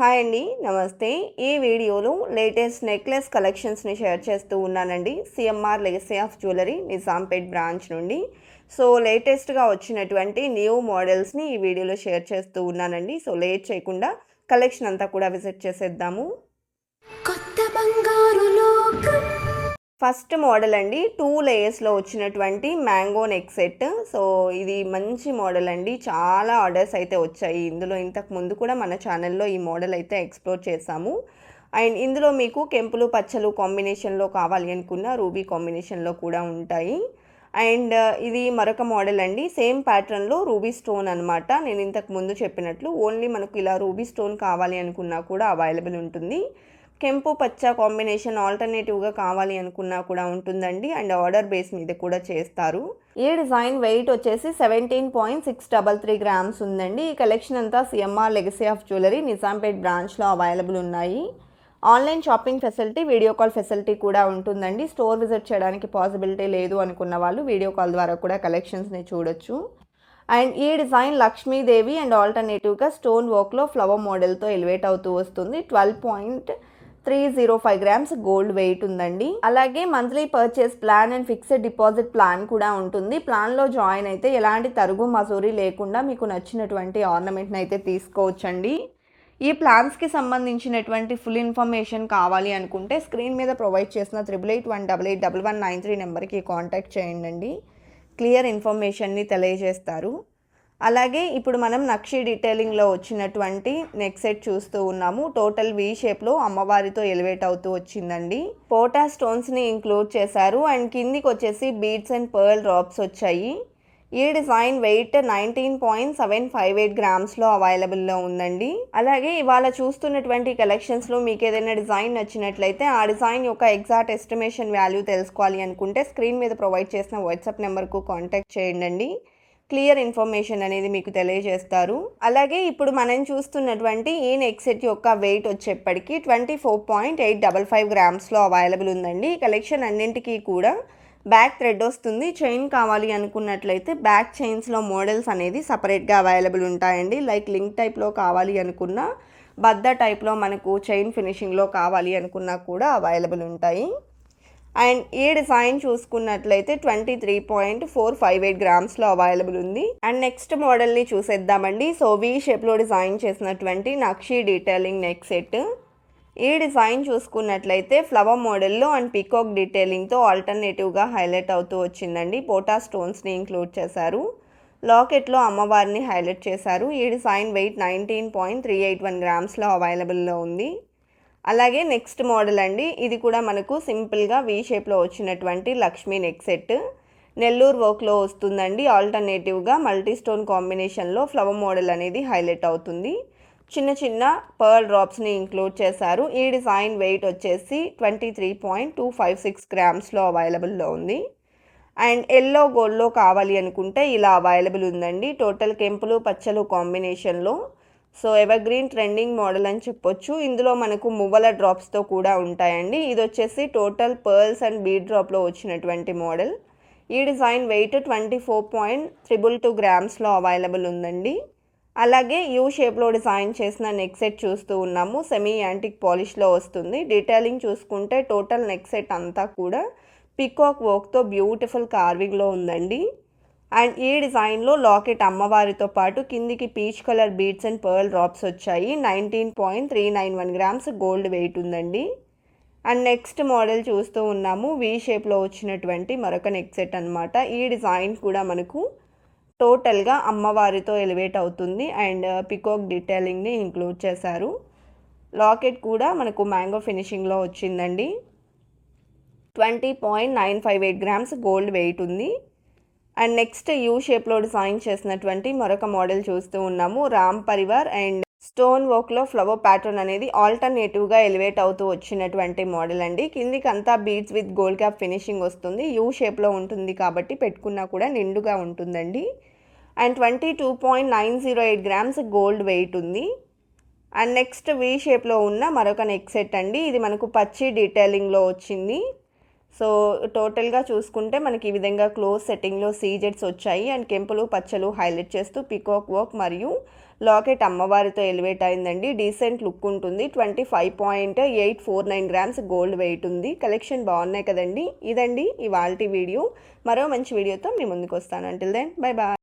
Hi అండి, నమస్తే. ఈ వీడియోలో లేటెస్ట్ నెక్లెస్ కలెక్షన్స్ని షేర్ చేస్తూ ఉన్నానండి. CMR legacy of jewellery Nizampet branch నుండి. సో లేటెస్ట్గా వచ్చినటువంటి న్యూ మోడల్స్ని ఈ వీడియోలో షేర్ చేస్తూ ఉన్నానండి. సో లేట్ చేయకుండా కలెక్షన్ అంతా కూడా విజిట్ చేసేద్దాము. కొత్త బంగారు లోకం ఫస్ట్ మోడల్ అండి, 2 లేయర్స్లో వచ్చినటువంటి మ్యాంగో నెక్ సెట్. సో ఇది మంచి మోడల్ అండి, చాలా ఆర్డర్స్ అయితే వచ్చాయి. ఇందులో ఇంతకు ముందు కూడా మన ఛానల్లో ఈ మోడల్ అయితే ఎక్స్ప్లోర్ చేసాము. అండ్ ఇందులో మీకు కెంపులు పచ్చలు కాంబినేషన్లో కావాలి అనుకున్న రూబీ కాంబినేషన్లో కూడా ఉంటాయి. అండ్ ఇది మరొక మోడల్ అండి, సేమ్ ప్యాటర్న్లో రూబీ స్టోన్ అనమాట. నేను ఇంతకు ముందు చెప్పినట్లు ఓన్లీ మనకు ఇలా రూబీ స్టోన్ కావాలి అనుకున్నా కూడా అవైలబుల్ ఉంటుంది. కెంపు పచ్చ కాంబినేషన్ ఆల్టర్నేటివ్గా కావాలి అనుకున్నా కూడా ఉంటుందండి. అండ్ ఆర్డర్ బేస్ మీద కూడా చేస్తారు. ఈ డిజైన్ వెయిట్ వచ్చేసి 17.633 గ్రామ్స్ ఉందండి. ఈ కలెక్షన్ అంతా CMR legacy of jewellery Nizampet బ్రాంచ్లో అవైలబుల్ ఉన్నాయి. Online shopping facility, video call facility కూడా ఉంటుందండి. స్టోర్ విజిట్ చేయడానికి పాసిబిలిటీ లేదు అనుకున్న వాళ్ళు వీడియో కాల్ ద్వారా కూడా కలెక్షన్స్ని చూడొచ్చు. అండ్ ఈ డిజైన్ లక్ష్మీదేవి అండ్ ఆల్టర్నేటివ్గా స్టోన్ వర్క్లో ఫ్లవర్ మోడల్తో ఎలివేట్ అవుతూ వస్తుంది. 12.305 గ్రామ్స్ గోల్డ్ వెయిట్ ఉందండి. అలాగే monthly purchase plan and fixed deposit plan కూడా ఉంటుంది. ప్లాన్లో జాయిన్ అయితే ఎలాంటి తరుగు మసూరి లేకుండా మీకు నచ్చినటువంటి ఆర్నమెంట్ని అయితే తీసుకోవచ్చండి. ఈ ప్లాన్స్కి సంబంధించినటువంటి ఫుల్ ఇన్ఫర్మేషన్ కావాలి అనుకుంటే స్క్రీన్ మీద ప్రొవైడ్ చేసిన 8881881193 నెంబర్కి కాంటాక్ట్ చేయండి. క్లియర్ ఇన్ఫర్మేషన్ని తెలియజేస్తారు. అలాగే ఇప్పుడు మనం నక్షి డీటెయిలింగ్లో వచ్చినటువంటి నెక్ సెట్ చూస్తూ ఉన్నాము. టోటల్ వీ షేప్లో అమ్మవారితో ఎలివేట్ అవుతూ వచ్చిందండి. పోటా స్టోన్స్ని ఇంక్లూడ్ చేశారు. అండ్ కిందికి వచ్చేసి బీడ్స్ అండ్ పర్ల్ డ్రాప్స్ వచ్చాయి. ఈ డిజైన్ వెయిట్ 19.758 గ్రామ్స్లో అవైలబుల్లో ఉందండి. అలాగే ఇవాళ చూస్తున్నటువంటి కలెక్షన్స్లో మీకు ఏదైనా డిజైన్ నచ్చినట్లయితే ఆ డిజైన్ యొక్క ఎగ్జాక్ట్ ఎస్టిమేషన్ వాల్యూ తెలుసుకోవాలి అనుకుంటే స్క్రీన్ మీద ప్రొవైడ్ చేసిన వాట్సాప్ నెంబర్కు కాంటాక్ట్ చేయండి. క్లియర్ ఇన్ఫర్మేషన్ అనేది మీకు తెలియజేస్తారు. అలాగే ఇప్పుడు మనం చూస్తున్నటువంటి ఈ నెక్ సెట్ యొక్క వెయిట్ వచ్చేప్పటికి 24.855 గ్రామ్స్లో అవైలబుల్ ఉందండి. ఈ కలెక్షన్ అన్నింటికీ కూడా బ్యాక్ థ్రెడ్ వస్తుంది. చైన్ కావాలి అనుకున్నట్లయితే బ్యాక్ చైన్స్లో మోడల్స్ అనేది సపరేట్గా అవైలబుల్ ఉంటాయండి. లైక్ లింక్ టైప్లో కావాలి అనుకున్న, బద్ద టైప్లో మనకు చైన్ ఫినిషింగ్లో కావాలి అనుకున్నా కూడా అవైలబుల్ ఉంటాయి. అండ్ ఈ డిజైన్ చూసుకున్నట్లయితే 23.458 గ్రామ్స్లో అవైలబుల్ ఉంది. అండ్ నెక్స్ట్ మోడల్ని చూసేద్దామండి. సో వీ షేప్లో డిజైన్ చేసినటువంటి నక్షి డీటెయిలింగ్ నెక్ సెట్. ఈ డిజైన్ చూసుకున్నట్లయితే ఫ్లవర్ మోడల్లో అండ్ పీకాక్ డీటెయిలింగ్తో ఆల్టర్నేటివ్గా హైలైట్ అవుతూ వచ్చిందండి. పోటా స్టోన్స్ని ఇంక్లూడ్ చేశారు. లాకెట్లో అమ్మవారిని హైలైట్ చేశారు. ఈ డిజైన్ వెయిట్ 19.381 గ్రామ్స్లో అవైలబుల్లో ఉంది. అలాగే నెక్స్ట్ మోడల్ అండి, ఇది కూడా మనకు సింపుల్గా వీ షేప్లో వచ్చినటువంటి లక్ష్మీ నెక్ సెట్. నెల్లూరు వర్క్లో వస్తుందండి. ఆల్టర్నేటివ్గా మల్టీ స్టోన్ కాంబినేషన్లో ఫ్లవర్ మోడల్ అనేది హైలైట్ అవుతుంది. చిన్న చిన్న పర్ల్ డ్రాప్స్ని ఇంక్లూడ్ చేశారు. ఈ డిజైన్ వెయిట్ వచ్చేసి 23.256 గ్రామ్స్లో అవైలబుల్లో ఉంది. అండ్ ఎల్లో గోల్డ్లో కావాలి అనుకుంటే ఇలా అవైలబుల్ ఉందండి. టోటల్ కెంపులు పచ్చలు కాంబినేషన్లో. సో ఎవర్గ్రీన్ ట్రెండింగ్ మోడల్ అని చెప్పొచ్చు. ఇందులో మనకు మువ్వల డ్రాప్స్తో కూడా ఉంటాయండి. ఇది వచ్చేసి టోటల్ పర్ల్స్ అండ్ బీడ్ డ్రాప్లో వచ్చినటువంటి మోడల్. ఈ డిజైన్ వెయిట్ 24.322 గ్రామ్స్లో అవైలబుల్ ఉందండి. అలాగే యూ షేప్లో డిజైన్ చేసిన నెక్ సెట్ చూస్తూ ఉన్నాము. సెమీ యాంటిక్ పాలిష్లో వస్తుంది. డీటెయిలింగ్ చూసుకుంటే టోటల్ నెక్ సెట్ అంతా కూడా పికాక్ వర్క్తో బ్యూటిఫుల్ కార్వింగ్లో ఉందండి. అండ్ ఈ డిజైన్లో లాకెట్ అమ్మవారితో పాటు కిందికి peach colour beads and pearl drops వచ్చాయి. 19.391 గ్రామ్స్ గోల్డ్ వెయిట్ ఉందండి. అండ్ నెక్స్ట్ మోడల్ చూస్తూ ఉన్నాము. వీ షేప్లో వచ్చినటువంటి మరొక నెక్ సెట్ అనమాట. ఈ డిజైన్ కూడా మనకు టోటల్గా అమ్మవారితో ఎలివేట్ అవుతుంది. అండ్ పికాక్ డీటెయిలింగ్ని ఇంక్లూడ్ చేశారు. లాకెట్ కూడా మనకు మ్యాంగో ఫినిషింగ్లో వచ్చిందండి. 20.958 గ్రామ్స్ గోల్డ్ వెయిట్ ఉంది. అండ్ నెక్స్ట్ యూ షేప్లో డిజైన్ చేసినటువంటి మరొక మోడల్ చూస్తూ ఉన్నాము. రామ్ పరివార్ అండ్ స్టోన్ వర్క్లో ఫ్లవర్ ప్యాటర్న్ అనేది ఆల్టర్నేటివ్గా ఎలివేట్ అవుతూ వచ్చినటువంటి మోడల్ అండి. కిందికి అంతా beads with gold cap finishing వస్తుంది. యూ షేప్లో ఉంటుంది కాబట్టి పెట్టుకున్నా కూడా నిండుగా ఉంటుందండి. అండ్ 22.908 గ్రామ్స్ గోల్డ్ వెయిట్ ఉంది. అండ్ నెక్స్ట్ వీ షేప్లో ఉన్న మరొక నెక్ సెట్ అండి. ఇది మనకు పచ్చి డీటెయిలింగ్లో వచ్చింది. సో టోటల్గా చూసుకుంటే మనకి ఈ విధంగా క్లోజ్ సెట్టింగ్లో సీజెట్స్ వచ్చాయి. అండ్ కెంపులు పచ్చలు హైలైట్ చేస్తూ పికాక్ వర్క్ మరియు లాకెట్ అమ్మవారితో ఎలివేట్ అయిందండి. డీసెంట్ లుక్ ఉంటుంది. 25.849 గ్రామ్స్ గోల్డ్ వెయిట్ ఉంది. కలెక్షన్ బాగున్నాయి కదండి. ఇదండి ఇవాల్టి వీడియో. మరో మంచి వీడియోతో మీ ముందుకు వస్తాను. Until then bye bye.